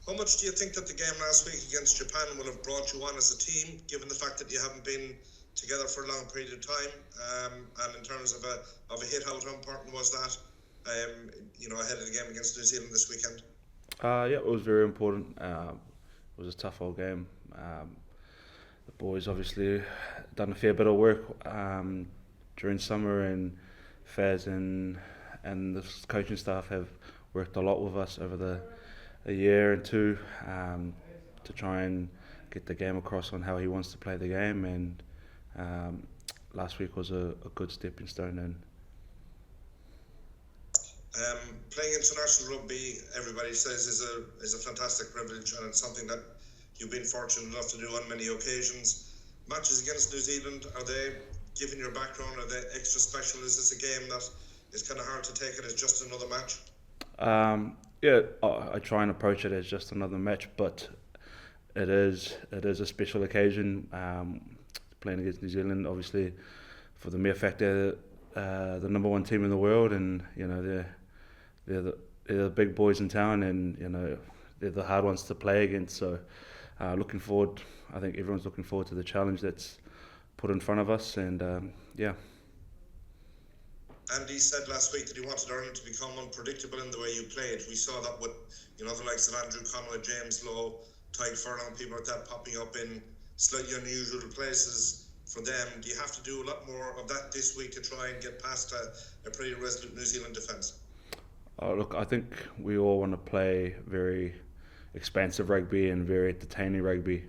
How much do you think that the game last week against Japan will have brought you on as a team, given the fact that you haven't been together for a long period of time? And in terms of a hit, how important was that? Ahead of the game against New Zealand this weekend. Yeah, it was very important. It was a tough old game. The boys obviously done a fair bit of work during summer, and Faz and the coaching staff have worked a lot with us over a year and two to try and get the game across on how he wants to play the game. And last week was a good stepping stone. And playing international rugby, everybody says is a fantastic privilege, and it's something that you've been fortunate enough to do on many occasions. Matches against New Zealand, are they, given your background, are they extra special? Is this a game that is kind of hard to take it as just another match? Yeah, I try and approach it as just another match, but it is a special occasion. Playing against New Zealand, obviously, for the mere fact they're the number one team in the world, and they're the big boys in town, and they're the hard ones to play against. So looking forward, I think everyone's looking forward to the challenge that's put in front of us, and yeah. Andy said last week that he wanted Ireland to become unpredictable in the way you played. We saw that with the likes of Andrew Conway, James Lowe, Tadhg Furlong, people like that popping up in slightly unusual places for them. Do you have to do a lot more of that this week to try and get past a pretty resolute New Zealand defence? Look, I think we all want to play very expansive rugby and very entertaining rugby,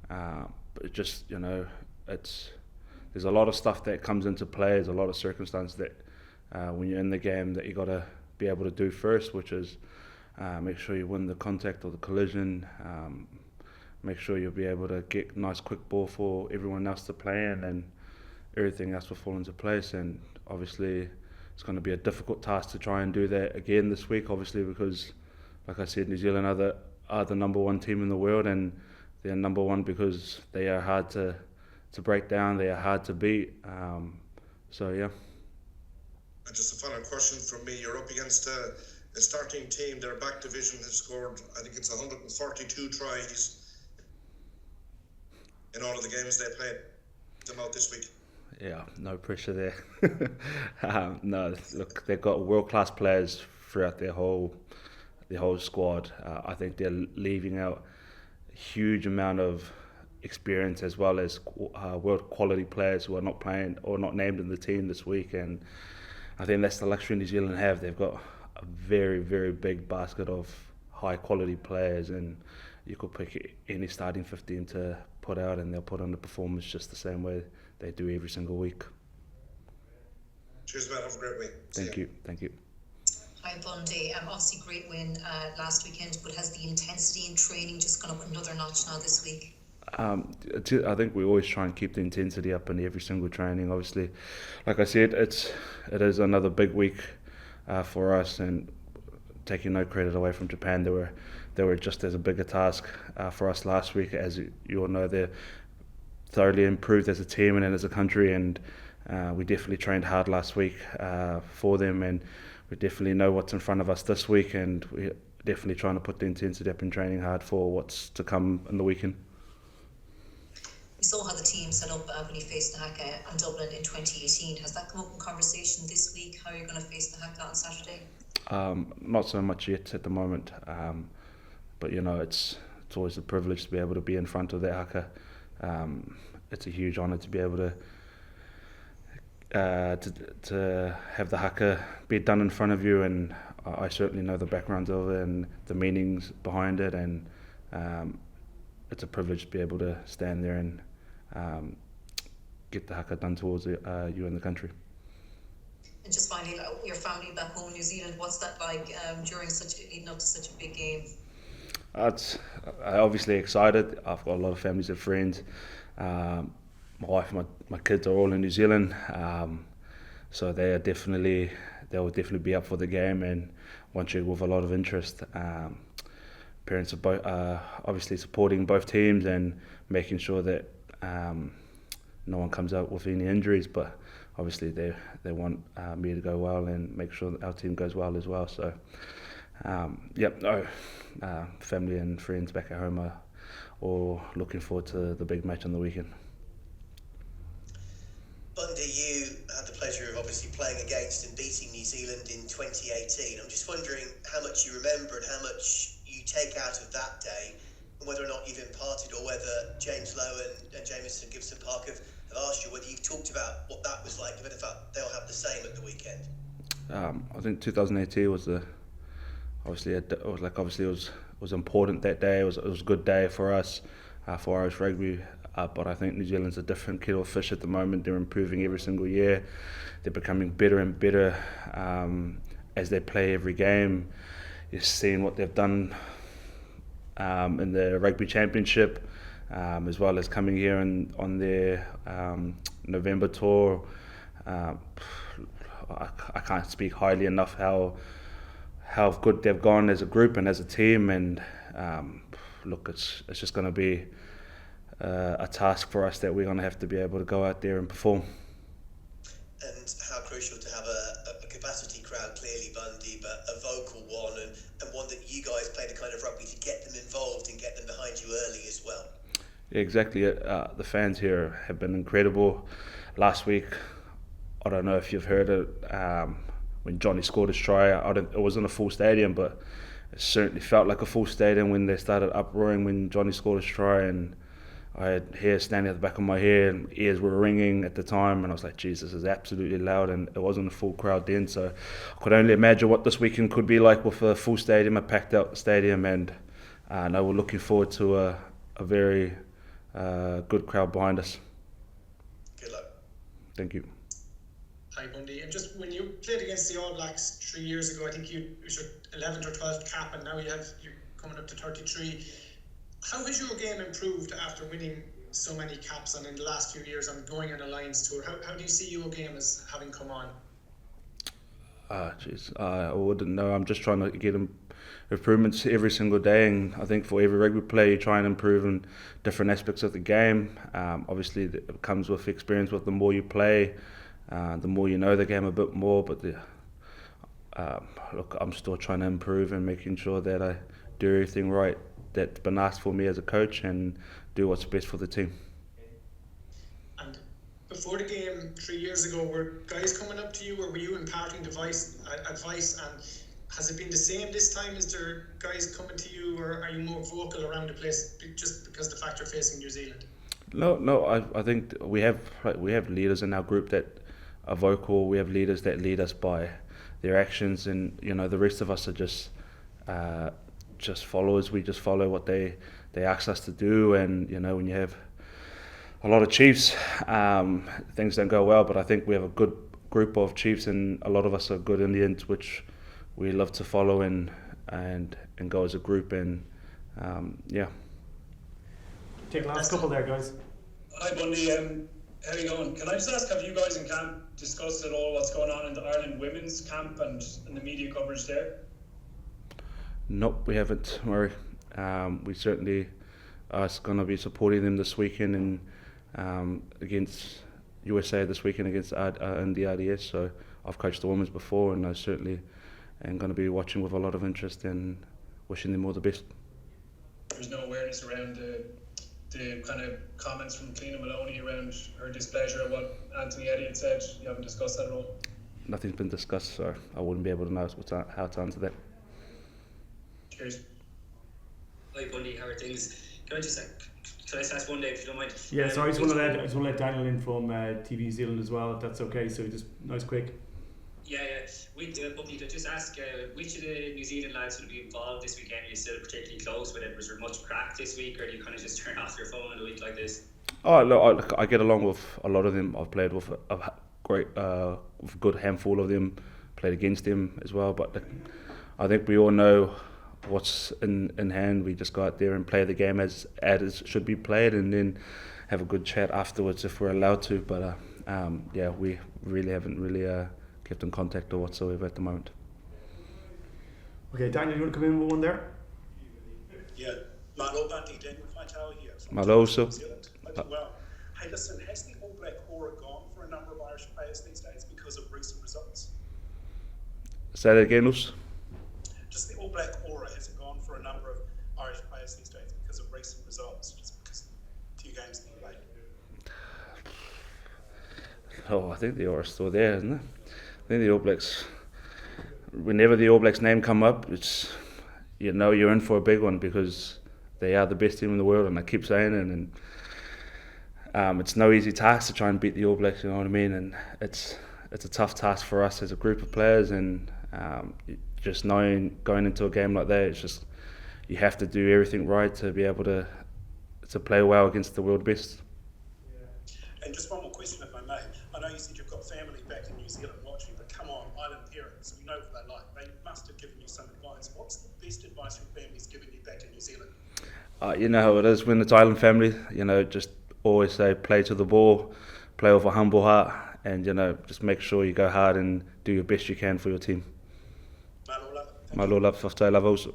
but just there's a lot of stuff that comes into play. There's a lot of circumstance that when you're in the game that you got to be able to do first, which is make sure you win the contact or the collision, make sure you'll be able to get nice quick ball for everyone else to play in, and everything else will fall into place. And obviously it's going to be a difficult task to try and do that again this week, obviously, because like I said, New Zealand are the number one team in the world, and they're number one because they are hard to break down, they are hard to beat. So yeah. And just a final question from me. You're up against a starting team. Their back division has scored, I think it's 142 tries in all of the games they played them out this week. Yeah, no pressure there. No, look, they've got world-class players throughout their whole squad. I think they're leaving out a huge amount of experience as well as world quality players who are not playing or not named in the team this week. And I think that's the luxury New Zealand have. They've got a very, very big basket of high quality players, and you could pick any starting 15 to put out and they'll put on the performance just the same way they do every single week. Cheers, man. Have a great week. Thank you. Hi, Bundee. Obviously, great win last weekend, but has the intensity in training just gone up another notch now this week? I think we always try and keep the intensity up in every single training. Obviously, like I said, it is another big week for us, and taking no credit away from Japan, they were just as a bigger task for us last week. As you all know, they're thoroughly improved as a team and as a country, and we definitely trained hard last week for them, and we definitely know what's in front of us this week, and we're definitely trying to put the intensity up in training hard for what's to come in the weekend. We saw how the team set up when you faced the Haka and Dublin in 2018. Has that come up in conversation this week, how you're going to face the Haka on Saturday? Not so much yet at the moment, but it's always a privilege to be able to be in front of the Haka. It's a huge honour to be able to have the Haka be done in front of you, and I certainly know the backgrounds of it and the meanings behind it, and it's a privilege to be able to stand there and get the Haka done towards you and the country. And just finally, your family back home in New Zealand, what's that like leading up to such a big game? I'm obviously excited. I've got a lot of families and friends. My wife and my kids are all in New Zealand, so they will definitely be up for the game and watching with a lot of interest. Parents are both obviously supporting both teams and making sure that no one comes out with any injuries, but obviously they want me to go well and make sure that our team goes well as well. So Family and friends back at home are all looking forward to the big match on the weekend. Bundee, you had the pleasure of obviously playing against and beating New Zealand in 2018. I'm just wondering how much you remember and how much you take out of that day, and whether or not you've imparted, or whether James Lowe and Jamison Gibson Park have asked you whether you've talked about what that was like, given the fact they'll have the same at the weekend. I think 2018 was obviously it was important that day. It was a good day for us, for Irish rugby. But I think New Zealand's a different kettle of fish at the moment. They're improving every single year. They're becoming better and better as they play every game. You're seeing what they've done in the Rugby Championship, as well as coming here on their November tour. I can't speak highly enough how good they've gone as a group and as a team. And it's just going to be a task for us that we're going to have to be able to go out there and perform. And how crucial to have a capacity crowd, clearly, Bundee, but a vocal one, and one that you guys play the kind of rugby to get them involved and get them behind you early as well. Yeah, exactly. The fans here have been incredible. Last week, I don't know if you've heard it, when Johnny scored his try, it wasn't a full stadium, but it certainly felt like a full stadium when they started uproaring when Johnny scored his try. And I had hair standing at the back of my head, and ears were ringing at the time, and I was like, Jesus, this is absolutely loud. And it wasn't a full crowd then, so I could only imagine what this weekend could be like with a full stadium, a packed out stadium. And we're looking forward to a very good crowd behind us. Good luck. Thank you. Hi Bundee, and just when you played against the All Blacks 3 years ago, I think it was your 11th or 12th cap, and now you're coming up to 33. How has your game improved after winning so many caps and in the last few years and going on a Lions tour? How do you see your game as having come on? I wouldn't know. I'm just trying to get improvements every single day, and I think for every rugby player you try and improve in different aspects of the game. Obviously it comes with experience. With the more you play, the more you know the game a bit more. But I'm still trying to improve and making sure that I do everything right that's been asked for me as a coach, and do what's best for the team. And before the game 3 years ago, were guys coming up to you, or were you imparting advice? And has it been the same this time? Is there guys coming to you, or are you more vocal around the place just because the fact you're facing New Zealand? No. I think we have leaders in our group that are vocal. We have leaders that lead us by their actions, and the rest of us are just followers. We just follow what they ask us to do. And when you have a lot of chiefs, things don't go well. But I think we have a good group of chiefs, and a lot of us are good Indians, which we love to follow and go as a group. And Take the last couple there, guys. Hi Bundee, how are you going? Can I just ask, have you guys in camp discussed at all what's going on in the Ireland women's camp and the media coverage there? Nope, we haven't, Murray. We certainly are going to be supporting them this weekend and against USA this weekend against in the RDS. So I've coached the women's before, and I certainly am going to be watching with a lot of interest and wishing them all the best. There's no awareness around the kind of comments from Cliona Maloney around her displeasure at what Anthony Eddy had said. You haven't discussed that at all? Nothing's been discussed, so I wouldn't be able to know how to answer that. Cheers. Hi Bundee, how are things? Can I just ask one day, if you don't mind? Yeah, sorry, I just want to let Daniel in from TV New Zealand as well, if that's okay. So just nice quick. Yeah. Bundee, to just ask, which of the New Zealand lads will be involved this weekend? Are you still particularly close with it? Was there much crack this week, or do you kind of just turn off your phone in a week like this? Oh, look, I get along with a lot of them. I've played with a good handful of them, played against them as well. But I think we all know what's in hand. We just go out there and play the game as it should be played, and then have a good chat afterwards if we're allowed to. But we really haven't kept in contact or whatsoever at the moment. Okay, Daniel, you want to come in with one there? Yeah, Malo Bundee, Daniel Faitau here. Malo, so. Well, hey, listen, has the All Black aura gone for a number of Irish players these days because of recent results? Say that again, Us. just the All Black aura, has it gone for a number of Irish players these days because of recent results, just because of a few games being played? Oh, I think the aura's still there, isn't it? I think the All Blacks, whenever the All Blacks name come up, it's, you know, you're in for a big one, because they are the best team in the world, and I keep saying it, and it's no easy task to try and beat the All Blacks, you know what I mean, and it's a tough task for us as a group of players, and just knowing going into a game like that, it's just, you have to do everything right to be able to play well against the world best. And just one more question, if I may. I know you said you've got family back in New Zealand watching, but come on, island parents, we know what they're like. They must have given you some advice. What's the best advice your family's given you back in New Zealand? You know how it is when it's island family, you know, just always say play to the ball, play with a humble heart, and, you know, just make sure you go hard and do your best you can for your team. Malola. Malola, 50 levels.